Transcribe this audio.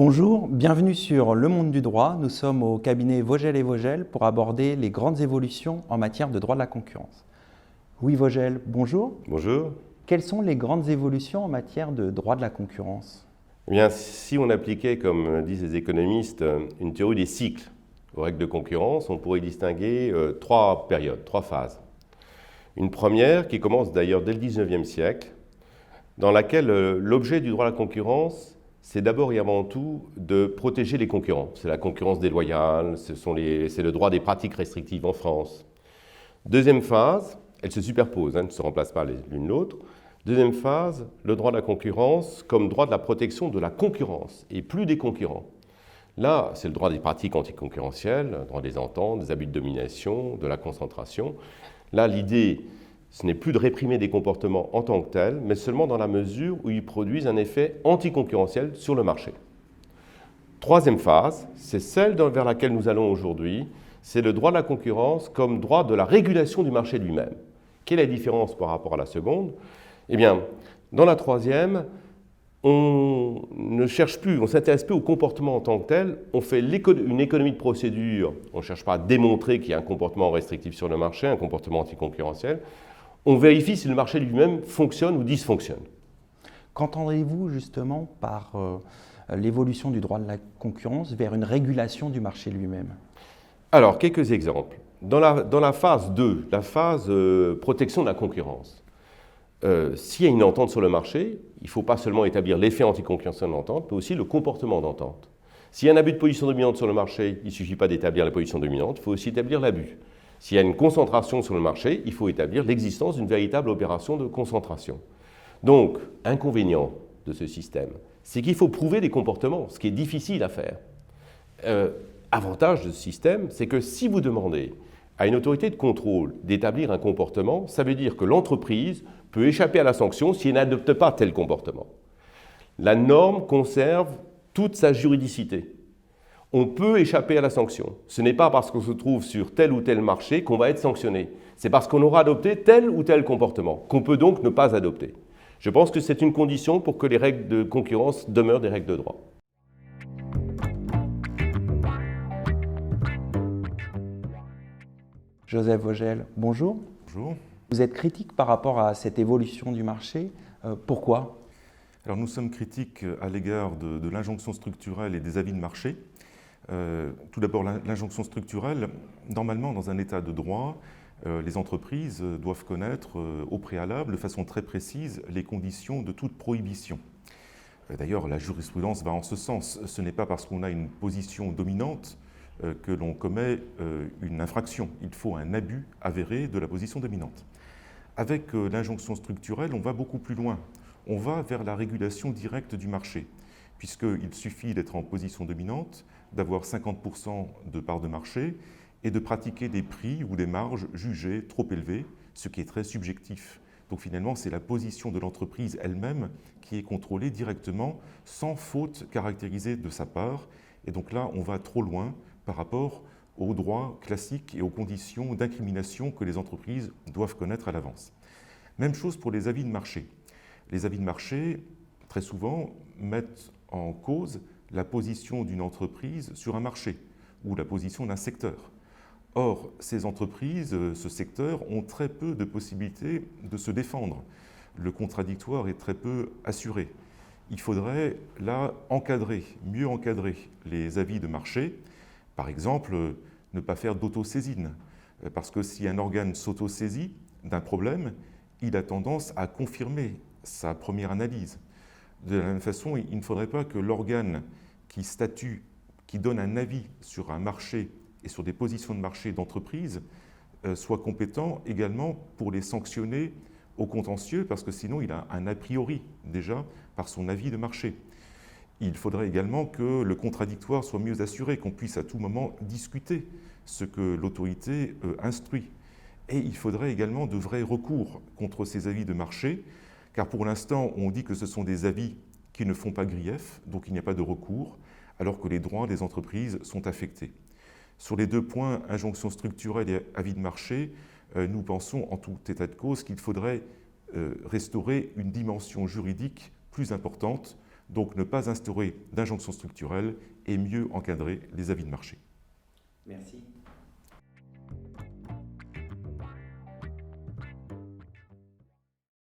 Bonjour, bienvenue sur Le Monde du droit. Nous sommes au cabinet Vogel et Vogel pour aborder les grandes évolutions en matière de droit de la concurrence. Oui, Vogel, bonjour. Bonjour. Quelles sont les grandes évolutions en matière de droit de la concurrence? Eh bien, si on appliquait, comme disent les économistes, une théorie des cycles aux règles de concurrence, on pourrait distinguer trois périodes, trois phases. Une première qui commence d'ailleurs dès le 19e siècle, dans laquelle l'objet du droit de la concurrence, c'est d'abord et avant tout de protéger les concurrents. C'est la concurrence déloyale, c'est le droit des pratiques restrictives en France. Deuxième phase, elles se superposent, ne se remplacent pas l'une l'autre. Deuxième phase, le droit de la concurrence comme droit de la protection de la concurrence et plus des concurrents. Là, c'est le droit des pratiques anticoncurrentielles, le droit des ententes, des abus de domination, de la concentration. Là, l'idée, ce n'est plus de réprimer des comportements en tant que tels, mais seulement dans la mesure où ils produisent un effet anticoncurrentiel sur le marché. Troisième phase, c'est celle vers laquelle nous allons aujourd'hui, c'est le droit de la concurrence comme droit de la régulation du marché lui-même. Quelle est la différence par rapport à la seconde? Eh bien, dans la troisième, on ne cherche plus, on ne s'intéresse plus au comportement en tant que tel, on fait une économie de procédure, on ne cherche pas à démontrer qu'il y a un comportement restrictif sur le marché, un comportement anticoncurrentiel, on vérifie si le marché lui-même fonctionne ou dysfonctionne. Qu'entendez-vous justement par l'évolution du droit de la concurrence vers une régulation du marché lui-même? Alors, quelques exemples. Dans la phase 2, la phase protection de la concurrence, s'il y a une entente sur le marché, il ne faut pas seulement établir l'effet anticoncurrentiel de l'entente, mais aussi le comportement d'entente. S'il y a un abus de position dominante sur le marché, il ne suffit pas d'établir la position dominante, il faut aussi établir l'abus. S'il y a une concentration sur le marché, il faut établir l'existence d'une véritable opération de concentration. Donc, inconvénient de ce système, c'est qu'il faut prouver des comportements, ce qui est difficile à faire. Avantage de ce système, c'est que si vous demandez à une autorité de contrôle d'établir un comportement, ça veut dire que l'entreprise peut échapper à la sanction si elle n'adopte pas tel comportement. La norme conserve toute sa juridicité. On peut échapper à la sanction. Ce n'est pas parce qu'on se trouve sur tel ou tel marché qu'on va être sanctionné. C'est parce qu'on aura adopté tel ou tel comportement, qu'on peut donc ne pas adopter. Je pense que c'est une condition pour que les règles de concurrence demeurent des règles de droit. Joseph Vogel, bonjour. Bonjour. Vous êtes critique par rapport à cette évolution du marché. Pourquoi? Alors nous sommes critiques à l'égard de l'injonction structurelle et des avis de marché. Tout d'abord, l'injonction structurelle, normalement dans un état de droit, les entreprises doivent connaître au préalable, de façon très précise, les conditions de toute prohibition. D'ailleurs, la jurisprudence va en ce sens. Ce n'est pas parce qu'on a une position dominante que l'on commet une infraction. Il faut un abus avéré de la position dominante. Avec l'injonction structurelle, on va beaucoup plus loin. On va vers la régulation directe du marché, puisqu'il suffit d'être en position dominante, d'avoir 50% de part de marché et de pratiquer des prix ou des marges jugées trop élevées, ce qui est très subjectif. Donc finalement, c'est la position de l'entreprise elle-même qui est contrôlée directement, sans faute caractérisée de sa part. Et donc là, on va trop loin par rapport aux droits classiques et aux conditions d'incrimination que les entreprises doivent connaître à l'avance. Même chose pour les avis de marché. Les avis de marché, très souvent, mettent en cause la position d'une entreprise sur un marché ou la position d'un secteur. Or, ces entreprises, ce secteur, ont très peu de possibilités de se défendre. Le contradictoire est très peu assuré. Il faudrait là mieux encadrer les avis de marché. Par exemple, ne pas faire d'autosaisine, parce que si un organe s'autosaisit d'un problème, il a tendance à confirmer sa première analyse. De la même façon, il ne faudrait pas que l'organe qui statue, qui donne un avis sur un marché et sur des positions de marché d'entreprise, soit compétent également pour les sanctionner au contentieux, parce que sinon il a un a priori déjà par son avis de marché. Il faudrait également que le contradictoire soit mieux assuré, qu'on puisse à tout moment discuter ce que l'autorité instruit. Et il faudrait également de vrais recours contre ces avis de marché, car pour l'instant, on dit que ce sont des avis qui ne font pas grief, donc il n'y a pas de recours, alors que les droits des entreprises sont affectés. Sur les deux points, injonction structurelle et avis de marché, nous pensons en tout état de cause qu'il faudrait restaurer une dimension juridique plus importante Donc ne pas instaurer d'injonction structurelle et mieux encadrer les avis de marché. Merci.